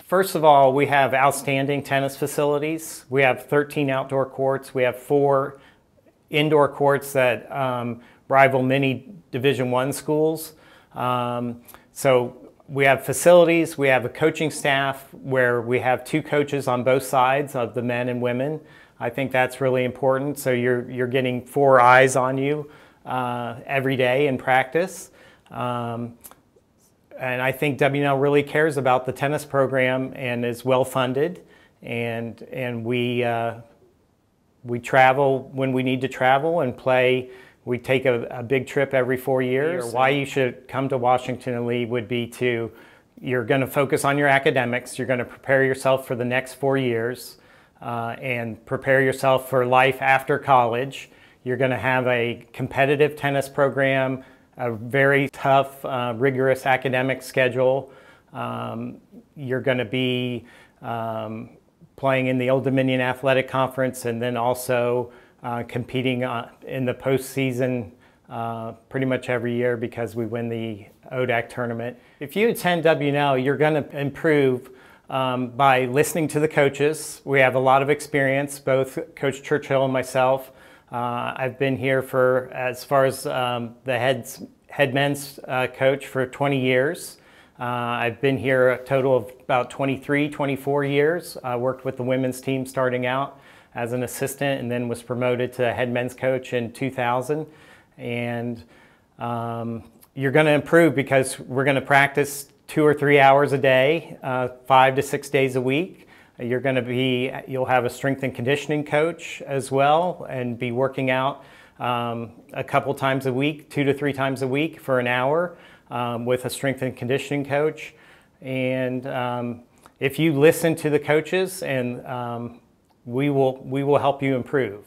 First of all, we have outstanding tennis facilities. We have 13 outdoor courts. We have 4 indoor courts that rival many Division I schools. So we have facilities. We have a coaching staff where we have 2 coaches on both sides of the men and women. I think that's really important. So you're getting 4 eyes on you every day in practice. And I think WNL really cares about the tennis program and is well funded, and we travel when we need to travel and play. We take a big trip every 4 years. Why you should come to Washington and Lee would be you're going to focus on your academics, you're going to prepare yourself for the next 4 years, and prepare yourself for life after college. You're going to have a competitive tennis program, a very tough, rigorous academic schedule. You're going to be playing in the Old Dominion Athletic Conference and then also competing in the postseason pretty much every year because we win the ODAC tournament. If you attend WNL, you're going to improve by listening to the coaches. We have a lot of experience, both Coach Churchill and myself. I've been here for, as far as the head men's coach, for 20 years. I've been here a total of about 23, 24 years. I worked with the women's team starting out as an assistant and then was promoted to head men's coach in 2000. And you're going to improve because we're going to practice 2 or 3 hours a day, 5 to 6 days a week. You'll have a strength and conditioning coach as well and be working out a couple times a week, 2 to 3 times a week for an hour with a strength and conditioning coach. And if you listen to the coaches, and we will help you improve.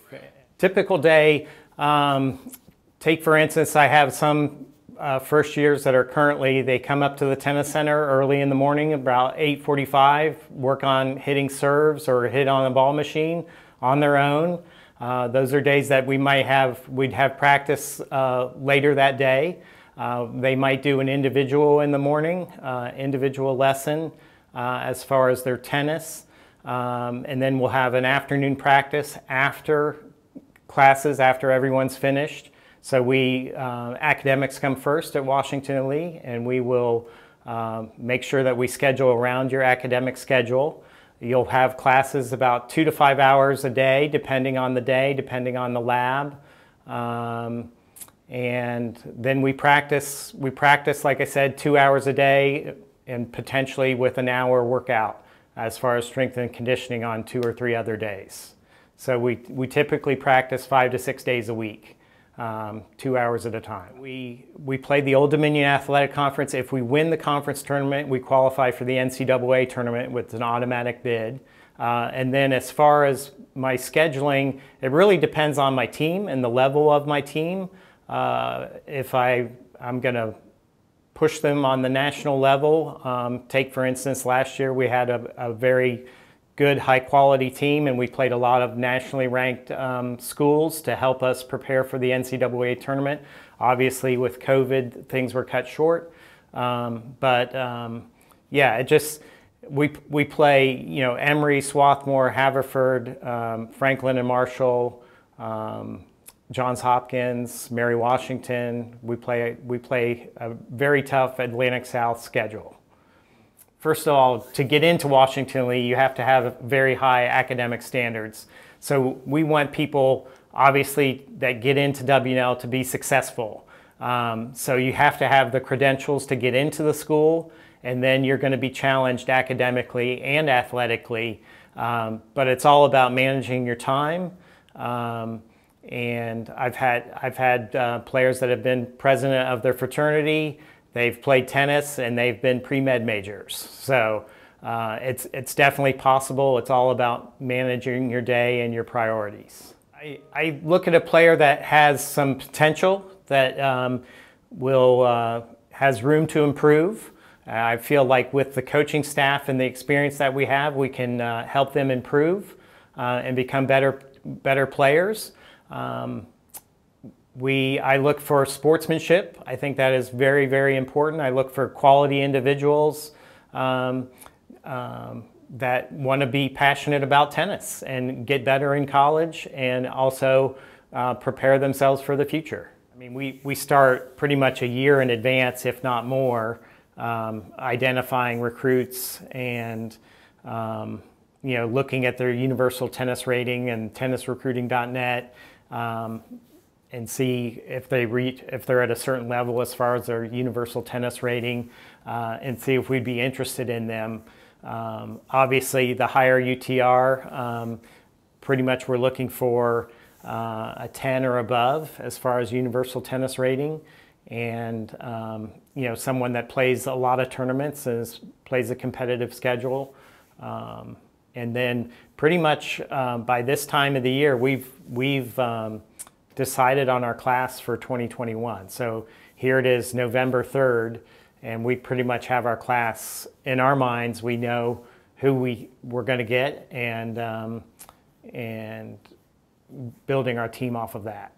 Typical day, take for instance, I have some first years that are they come up to the tennis center early in the morning, about 8:45, work on hitting serves or hit on a ball machine on their own. Those are days that we'd have practice later that day. They might do an individual in the morning, individual lesson as far as their tennis. And then we'll have an afternoon practice after classes, after everyone's finished. So academics come first at Washington and Lee, and we will make sure that we schedule around your academic schedule. You'll have classes about 2 to 5 hours a day, depending on the day, depending on the lab. And then we practice, like I said, 2 hours a day and potentially with an hour workout as far as strength and conditioning on 2 or 3 other days. So we typically practice 5 to 6 days a week. 2 hours at a time. We play the Old Dominion Athletic Conference. If we win the conference tournament, we qualify for the NCAA tournament with an automatic bid. And then as far as my scheduling, it really depends on my team and the level of my team. If I'm going to push them on the national level, take for instance, last year we had a very good high-quality team, and we played a lot of nationally ranked schools to help us prepare for the NCAA tournament. Obviously, with COVID, things were cut short. Yeah, we play, Emory, Swarthmore, Haverford, Franklin and Marshall, Johns Hopkins, Mary Washington. We play a very tough Atlantic South schedule. First of all, to get into Washington Lee, you have to have very high academic standards. So we want people, obviously, that get into WNL to be successful. So you have to have the credentials to get into the school, and then you're going to be challenged academically and athletically. But it's all about managing your time. And I've had players that have been president of their fraternity. They've played tennis and they've been pre-med majors. So it's definitely possible. It's all about managing your day and your priorities. I look at a player that has some potential, that has room to improve. I feel like with the coaching staff and the experience that we have, we can help them improve and become better players. I look for sportsmanship. I think that is very, very important. I look for quality individuals. that want to be passionate about tennis and get better in college and also prepare themselves for the future. I mean, we start pretty much a year in advance, if not more, identifying recruits and looking at their universal tennis rating and tennisrecruiting.net and see if they're at a certain level as far as their universal tennis rating, and see if we'd be interested in them. Obviously, the higher UTR, pretty much we're looking for a 10 or above as far as universal tennis rating, and someone that plays a lot of tournaments and plays a competitive schedule. And then pretty much by this time of the year, we've decided on our class for 2021. So here it is, November 3rd, and we pretty much have our class in our minds. We know who we're going to get, and building our team off of that.